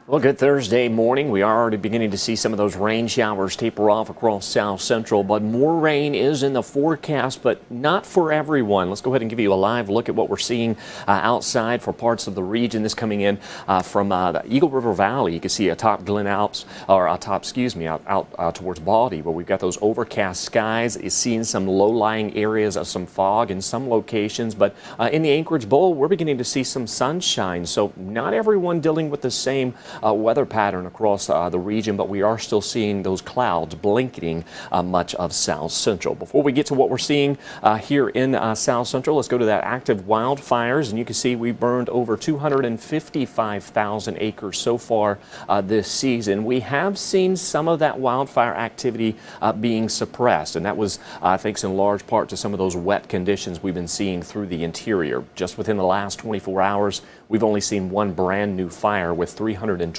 Well, good Thursday morning. We are already beginning to see some of those rain showers taper off across South Central, but more rain is in the forecast, but not for everyone. Let's go ahead and give you a live look at what we're seeing outside for parts of the region. This coming in from the Eagle River Valley. You can see atop Glen Alps, or out towards Baldy, where we've got those overcast skies. Is seeing some low-lying areas of some fog in some locations, but in the Anchorage Bowl, we're beginning to see some sunshine. So not everyone dealing with the same weather pattern across the region, but we are still seeing those clouds blanketing much of South Central. Before we get to what we're seeing here in South Central, let's go to that active wildfires, and you can see we burned over 255,000 acres so far this season. We have seen some of that wildfire activity being suppressed, and that was thanks in large part to some of those wet conditions we've been seeing through the interior. Just within the last 24 hours, we've only seen one brand new fire with 312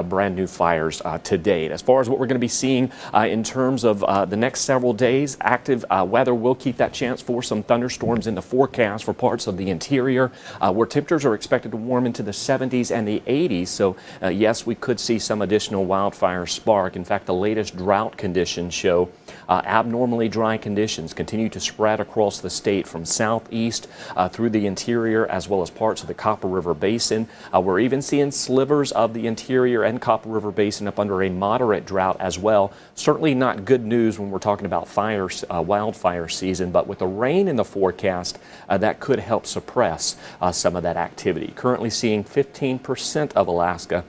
brand new fires to date. As far as what we're going to be seeing in terms of the next several days, active weather will keep that chance for some thunderstorms in the forecast for parts of the interior, where temperatures are expected to warm into the 70s and the 80s. So yes, we could see some additional wildfire spark. In fact, the latest drought conditions show abnormally dry conditions continue to spread across the state from southeast through the interior as well as parts of the Copper River Basin. We're even seeing slivers of the interior and Copper River Basin up under a moderate drought as well. Certainly not good news when we're talking about wildfire season, but with the rain in the forecast, that could help suppress some of that activity. Currently seeing 15% of Alaska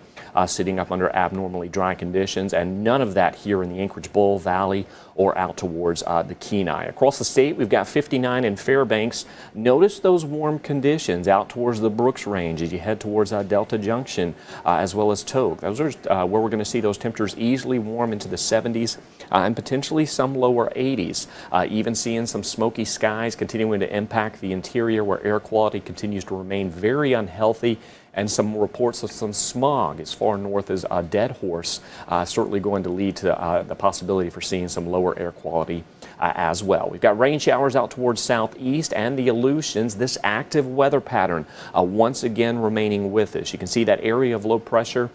sitting up under abnormally dry conditions, and none of that here in the Anchorage Bowl Valley or out towards the Kenai. Across the state, we've got 59 in Fairbanks. Notice those warm conditions out towards the Brooks Range as you head towards Delta Junction, as well as Togue. Those are where we're going to see those temperatures easily warm into the 70s and potentially some lower 80s. Even seeing some smoky skies continuing to impact the interior, where air quality continues to remain very unhealthy, and some reports of some smog as far north as Dead Horse, certainly going to lead to the possibility for seeing some lower air quality as well. We've got rain showers out towards southeast and the Aleutians. This active weather pattern once again remaining with us. You can see that area of low pressure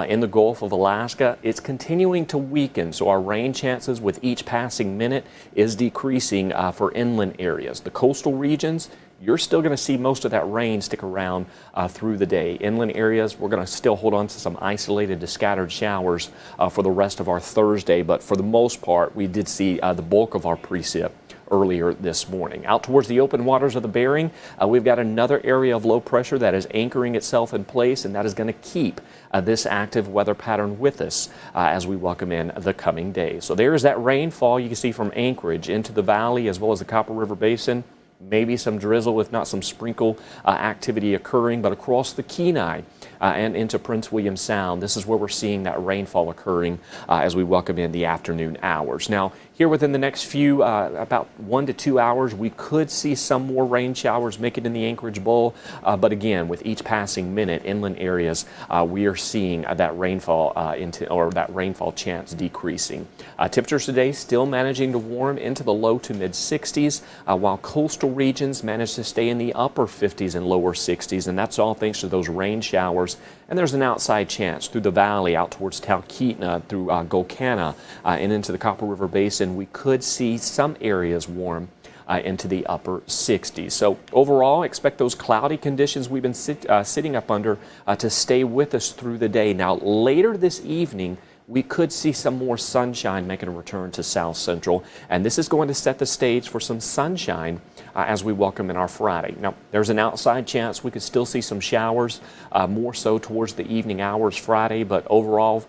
in the Gulf of Alaska. It's continuing to weaken, so our rain chances with each passing minute is decreasing for inland areas. The coastal regions, you're still going to see most of that rain stick around through the day. Inland areas, we're going to still hold on to some isolated to scattered showers for the rest of our Thursday, but for the most part, we did see the bulk of our precip earlier this morning. Out towards the open waters of the Bering, we've got another area of low pressure that is anchoring itself in place, and that is going to keep this active weather pattern with us as we welcome in the coming days. So there's that rainfall you can see from Anchorage into the valley as well as the Copper River Basin. Maybe some drizzle, if not some sprinkle activity occurring, but across the Kenai and into Prince William Sound, this is where we're seeing that rainfall occurring as we welcome in the afternoon hours. Now, here within the next few, about 1 to 2 hours, we could see some more rain showers make it in the Anchorage Bowl. But again, with each passing minute, inland areas, we are seeing that rainfall that rainfall chance decreasing. Temperatures today still managing to warm into the low to mid 60s, while coastal regions manage to stay in the upper 50s and lower 60s, and that's all thanks to those rain showers. And there's an outside chance through the valley out towards Talkeetna, through Golconda, and into the Copper River Basin. We could see some areas warm into the upper 60s. So overall, expect those cloudy conditions we've been sitting up under to stay with us through the day. Now, later this evening, we could see some more sunshine making a return to South Central, and this is going to set the stage for some sunshine as we welcome in our Friday. Now, there's an outside chance we could still see some showers, more so towards the evening hours Friday, but overall,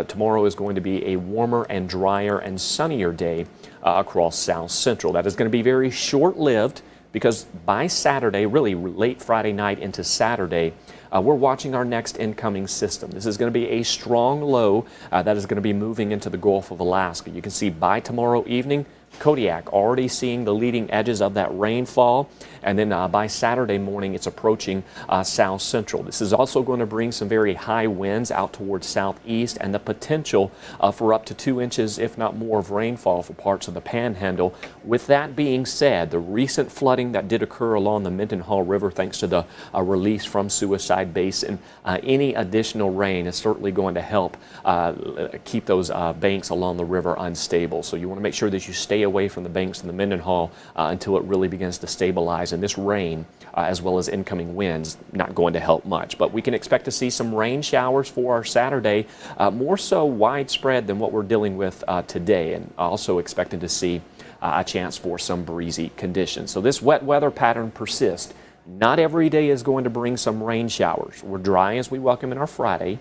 tomorrow is going to be a warmer and drier and sunnier day across South Central. That is going to be very short-lived, because by Saturday, really late Friday night into Saturday, we're watching our next incoming system. This is going to be a strong low that is going to be moving into the Gulf of Alaska. You can see by tomorrow evening, Kodiak already seeing the leading edges of that rainfall, and then by Saturday morning it's approaching south central. This is also going to bring some very high winds out towards southeast and the potential for up to 2 inches, if not more, of rainfall for parts of the Panhandle. With that being said, the recent flooding that did occur along the Mendenhall River, thanks to the release from Suicide Basin, any additional rain is certainly going to help keep those banks along the river unstable. So you want to make sure that you stay away from the banks in the Mendenhall until it really begins to stabilize. And this rain, as well as incoming winds, not going to help much. But we can expect to see some rain showers for our Saturday, more so widespread than what we're dealing with today, and also expecting to see a chance for some breezy conditions. So this wet weather pattern persists. Not every day is going to bring some rain showers. We're dry as we welcome in our Friday,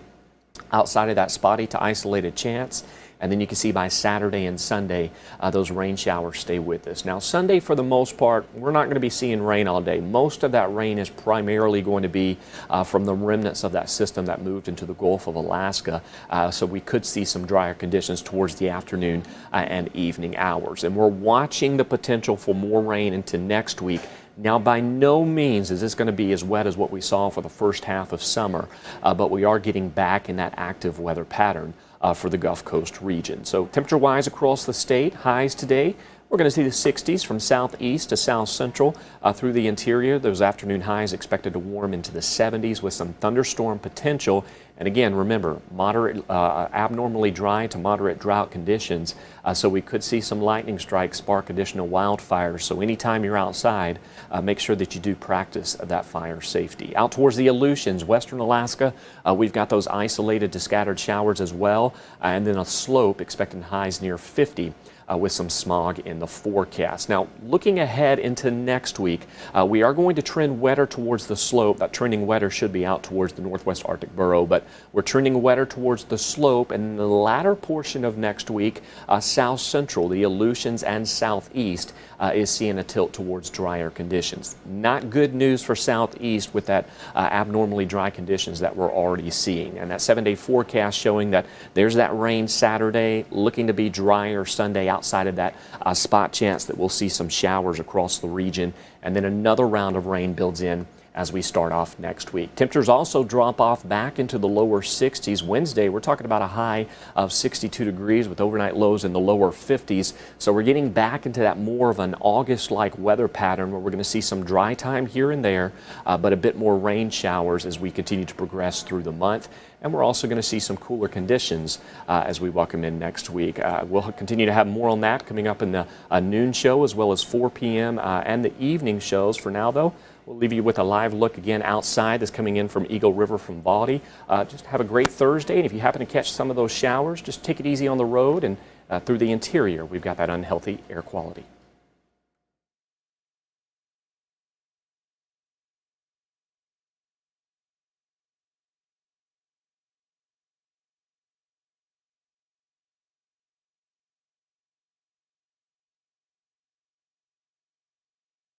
outside of that spotty to isolated chance. And then you can see by Saturday and Sunday, those rain showers stay with us. Now, Sunday, for the most part, we're not going to be seeing rain all day. Most of that rain is primarily going to be from the remnants of that system that moved into the Gulf of Alaska. So we could see some drier conditions towards the afternoon and evening hours. And we're watching the potential for more rain into next week. Now, by no means is this going to be as wet as what we saw for the first half of summer, but we are getting back in that active weather pattern for the Gulf Coast region. So temperature-wise across the state, highs today, we're going to see the 60s from southeast to south central through the interior. Those afternoon highs expected to warm into the 70s with some thunderstorm potential. And again, remember, moderate, abnormally dry to moderate drought conditions. So we could see some lightning strikes spark additional wildfires. So anytime you're outside, make sure that you do practice that fire safety. Out towards the Aleutians, western Alaska, we've got those isolated to scattered showers as well. And then a slope expecting highs near 50. With some smog in the forecast. Now, looking ahead into next week, we are going to trend wetter towards the slope. That trending wetter should be out towards the northwest Arctic borough, but we're trending wetter towards the slope, and in the latter portion of next week, south central, the Aleutians and southeast is seeing a tilt towards drier conditions. Not good news for southeast with that abnormally dry conditions that we're already seeing. And that 7-day forecast showing that there's that rain Saturday, looking to be drier Sunday outside of that spot chance that we'll see some showers across the region, and then another round of rain builds in as we start off next week. Temperatures also drop off back into the lower 60s. Wednesday, we're talking about a high of 62 degrees with overnight lows in the lower 50s. So we're getting back into that more of an August-like weather pattern where we're going to see some dry time here and there, but a bit more rain showers as we continue to progress through the month. And we're also going to see some cooler conditions as we welcome in next week. We'll continue to have more on that coming up in the noon show as well as 4 p.m. And the evening shows. For now, though, we'll leave you with a live look again outside that's coming in from Eagle River from Baldy. Just have a great Thursday, and if you happen to catch some of those showers, just take it easy on the road and through the interior. We've got that unhealthy air quality.